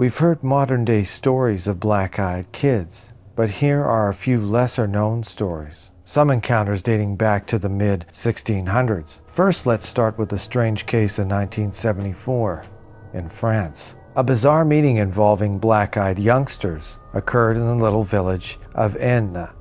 We've heard modern-day stories of black-eyed kids, but here are a few lesser-known stories. Some encounters dating back to the mid-1600s. First, let's start with a strange case in 1974 in France. A bizarre meeting involving black-eyed youngsters occurred in the little village of Aisne,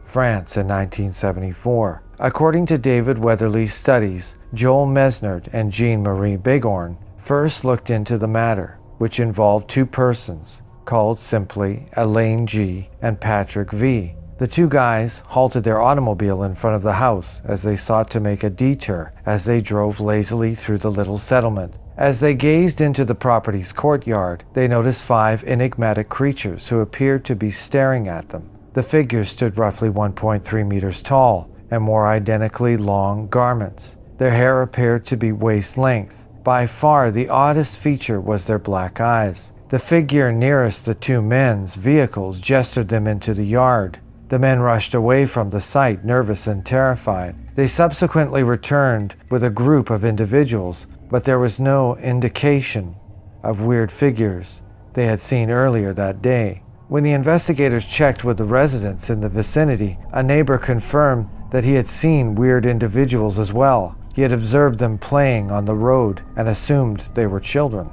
France in 1974. According to David Weatherly's studies, Joel Mesnard and Jean-Marie Bigorne first looked into the matter, which involved two persons, called simply Elaine G. and Patrick V. The two guys halted their automobile in front of the house as they sought to make a detour as they drove lazily through the little settlement. As they gazed into the property's courtyard, they noticed 5 enigmatic creatures who appeared to be staring at them. The figures stood roughly 1.3 meters tall and wore identically long garments. Their hair appeared to be waist length. By far the oddest feature was their black eyes. The figure nearest the two men's vehicles gestured them into the yard. The men rushed away from the site, nervous and terrified. They subsequently returned with a group of individuals, but there was no indication of weird figures they had seen earlier that day. When the investigators checked with the residents in the vicinity, a neighbor confirmed that he had seen weird individuals as well. He had observed them playing on the road and assumed they were children.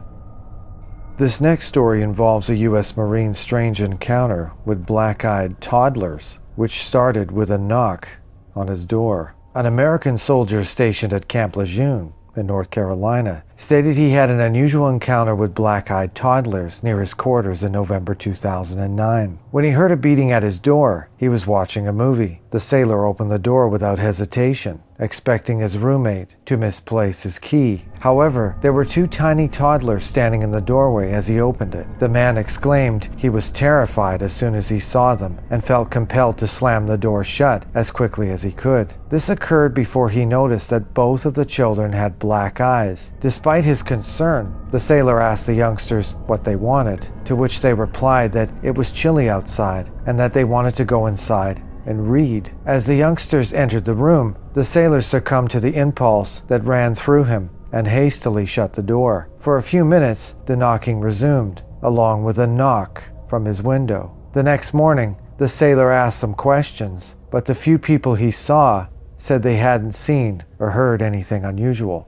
This next story involves a U.S. Marine's strange encounter with black-eyed toddlers, which started with a knock on his door. An American soldier stationed at Camp Lejeune in North Carolina stated he had an unusual encounter with black-eyed toddlers near his quarters in November 2009. When he heard a beating at his door, he was watching a movie. The sailor opened the door without hesitation, expecting his roommate to misplace his key. However, there were 2 tiny toddlers standing in the doorway as he opened it. The man exclaimed he was terrified as soon as he saw them and felt compelled to slam the door shut as quickly as he could. This occurred before he noticed that both of the children had black eyes. Despite his concern, the sailor asked the youngsters what they wanted, to which they replied that it was chilly outside and that they wanted to go inside and read. As the youngsters entered the room, the sailor succumbed to the impulse that ran through him and hastily shut the door. For a few minutes, the knocking resumed, along with a knock from his window. The next morning, the sailor asked some questions, but the few people he saw said they hadn't seen or heard anything unusual.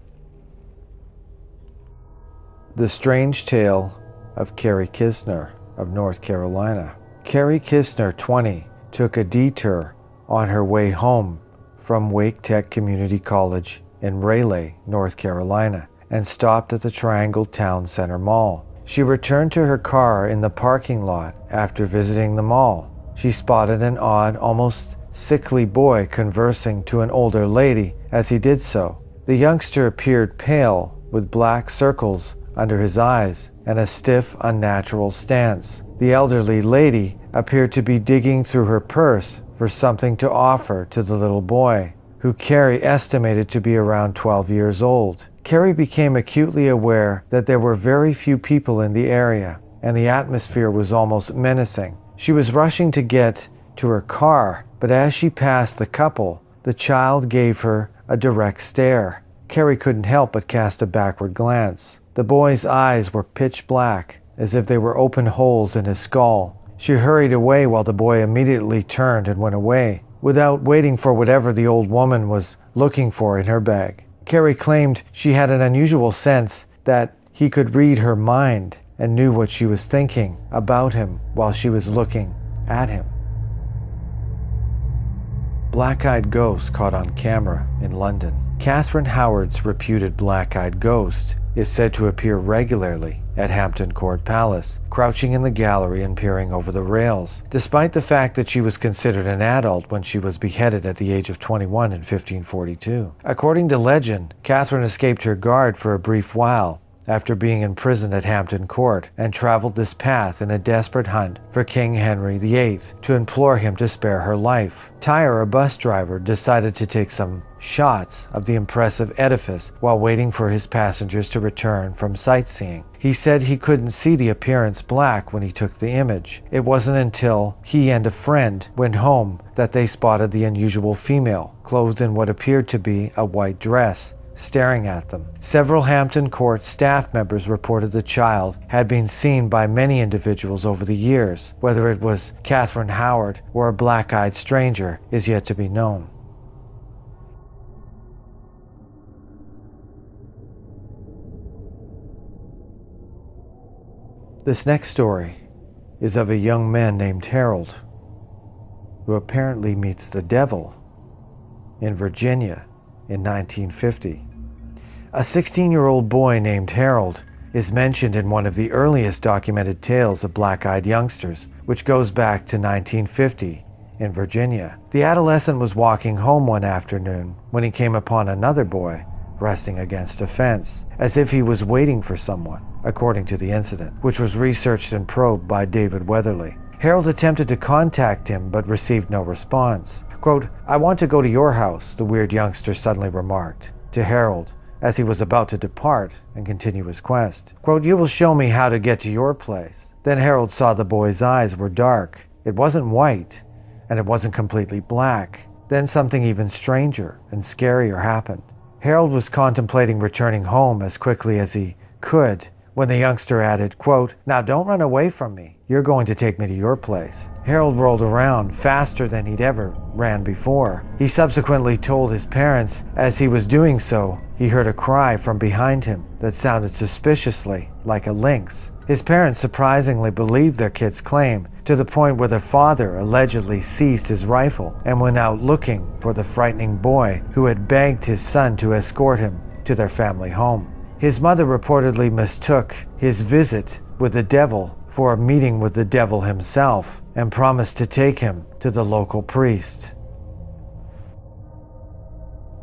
The Strange Tale of Carrie Kisner of North Carolina. Carrie Kisner, 20, took a detour on her way home from Wake Tech Community College in Raleigh, North Carolina, and stopped at the Triangle Town Center Mall. She returned to her car in the parking lot after visiting the mall. She spotted an odd, almost sickly boy conversing to an older lady as he did so. The youngster appeared pale, with black circles under his eyes and a stiff, unnatural stance. The elderly lady appeared to be digging through her purse for something to offer to the little boy, who Carrie estimated to be around 12 years old. Carrie became acutely aware that there were very few people in the area, and the atmosphere was almost menacing. She was rushing to get to her car, but as she passed the couple, the child gave her a direct stare. Carrie couldn't help but cast a backward glance. The boy's eyes were pitch black, as if they were open holes in his skull. She hurried away while the boy immediately turned and went away, without waiting for whatever the old woman was looking for in her bag. Carrie claimed she had an unusual sense that he could read her mind and knew what she was thinking about him while she was looking at him. Black-eyed ghost caught on camera in London. Catherine Howard's reputed black-eyed ghost is said to appear regularly at Hampton Court Palace, crouching in the gallery and peering over the rails, despite the fact that she was considered an adult when she was beheaded at the age of 21 in 1542. According to legend, Catherine escaped her guard for a brief while after being imprisoned at Hampton Court and traveled this path in a desperate hunt for King Henry VIII to implore him to spare her life. Tyre, a bus driver, decided to take some shots of the impressive edifice while waiting for his passengers to return from sightseeing. He said he couldn't see the appearance black when he took the image. It wasn't until he and a friend went home that they spotted the unusual female, clothed in what appeared to be a white dress, staring at them. Several Hampton Court staff members reported the child had been seen by many individuals over the years. Whether it was Catherine Howard or a black-eyed stranger is yet to be known. This next story is of a young man named Harold, who apparently meets the devil in Virginia in 1950. A 16-year-old boy named Harold is mentioned in one of the earliest documented tales of black-eyed youngsters, which goes back to 1950 in Virginia. The adolescent was walking home one afternoon when he came upon another boy resting against a fence, as if he was waiting for someone, according to the incident, which was researched and probed by David Weatherly. Harold attempted to contact him but received no response. Quote, "I want to go to your house," the weird youngster suddenly remarked to Harold as he was about to depart and continue his quest. Quote, "You will show me how to get to your place." Then Harold saw the boy's eyes were dark. It wasn't white, and it wasn't completely black. Then something even stranger and scarier happened. Harold was contemplating returning home as quickly as he could when the youngster added, quote, "Now don't run away from me. You're going to take me to your place." Harold rolled around faster than he'd ever ran before. He subsequently told his parents as he was doing so, he heard a cry from behind him that sounded suspiciously like a lynx. His parents surprisingly believed their kid's claim, to the point where their father allegedly seized his rifle and went out looking for the frightening boy who had begged his son to escort him to their family home. His mother reportedly mistook his visit with the devil for a meeting with the devil himself and promised to take him to the local priest.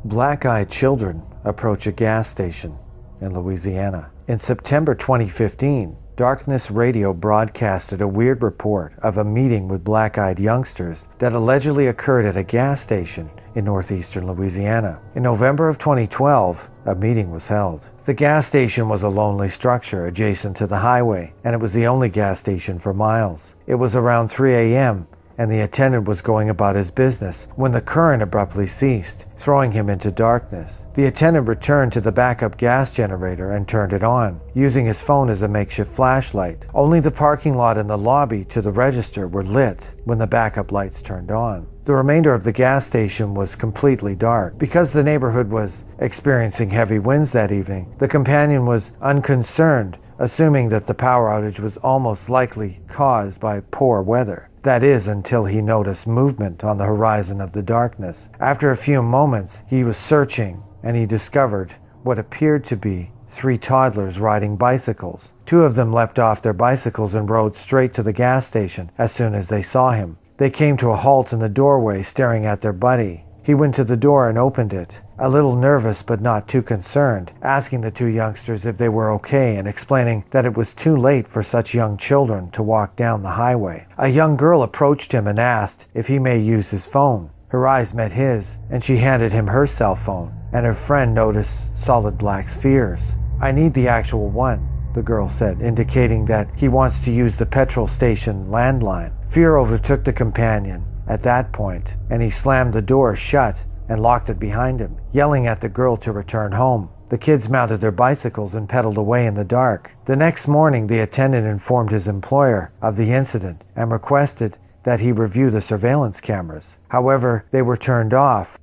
Black-eyed children approach a gas station in Louisiana. In September 2015, Darkness Radio broadcasted a weird report of a meeting with black-eyed youngsters that allegedly occurred at a gas station in northeastern Louisiana. In November of 2012, a meeting was held. The gas station was a lonely structure adjacent to the highway, and it was the only gas station for miles. It was around 3 a.m., and the attendant was going about his business when the current abruptly ceased, throwing him into darkness. The attendant returned to the backup gas generator and turned it on, using his phone as a makeshift flashlight. Only the parking lot and the lobby to the register were lit when the backup lights turned on. The remainder of the gas station was completely dark. Because the neighborhood was experiencing heavy winds that evening, the companion was unconcerned, assuming that the power outage was almost likely caused by poor weather. That is, until he noticed movement on the horizon of the darkness. After a few moments, he was searching, and he discovered what appeared to be 3 toddlers riding bicycles. 2 of them leapt off their bicycles and rode straight to the gas station as soon as they saw him. They came to a halt in the doorway, staring at their buddy. He went to the door and opened it, a little nervous but not too concerned, asking the 2 youngsters if they were okay and explaining that it was too late for such young children to walk down the highway. A young girl approached him and asked if he may use his phone. Her eyes met his, and she handed him her cell phone, and her friend noticed solid black spheres. "I need the actual one," the girl said, indicating that he wants to use the petrol station landline. Fear overtook the companion at that point, and he slammed the door shut and locked it behind him, yelling at the girl to return home. The kids mounted their bicycles and pedaled away in the dark. The next morning, the attendant informed his employer of the incident and requested that he review the surveillance cameras. However, they were turned off.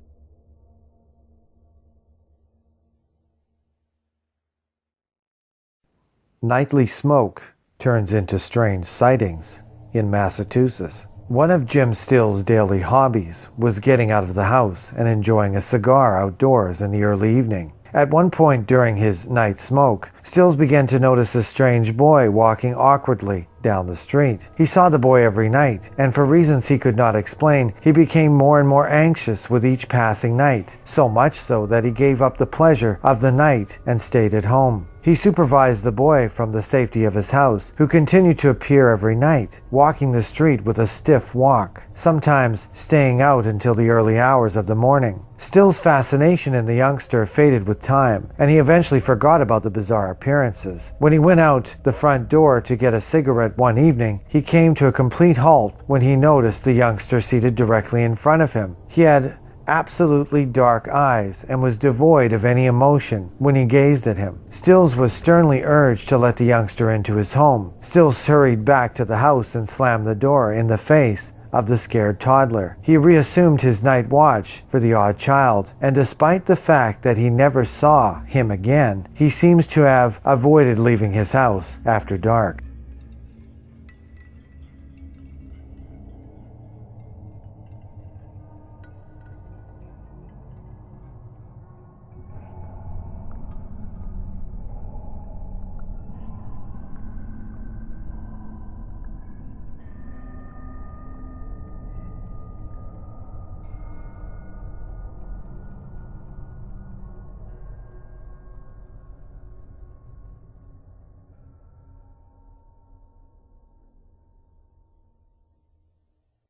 Nightly smoke turns into strange sightings in Massachusetts. One of Jim Still's daily hobbies was getting out of the house and enjoying a cigar outdoors in the early evening. At one point during his night smoke, Stills began to notice a strange boy walking awkwardly down the street. He saw the boy every night, and for reasons he could not explain, he became more and more anxious with each passing night, so much so that he gave up the pleasure of the night and stayed at home. He supervised the boy from the safety of his house, who continued to appear every night, walking the street with a stiff walk, sometimes staying out until the early hours of the morning. Still's fascination in the youngster faded with time, and he eventually forgot about the bizarre appearances. When he went out the front door to get a cigarette one evening, he came to a complete halt when he noticed the youngster seated directly in front of him. He had absolutely dark eyes and was devoid of any emotion when he gazed at him. Stills was sternly urged to let the youngster into his home. Stills hurried back to the house and slammed the door in the face of the scared toddler. He reassumed his night watch for the odd child, and despite the fact that he never saw him again, he seems to have avoided leaving his house after dark.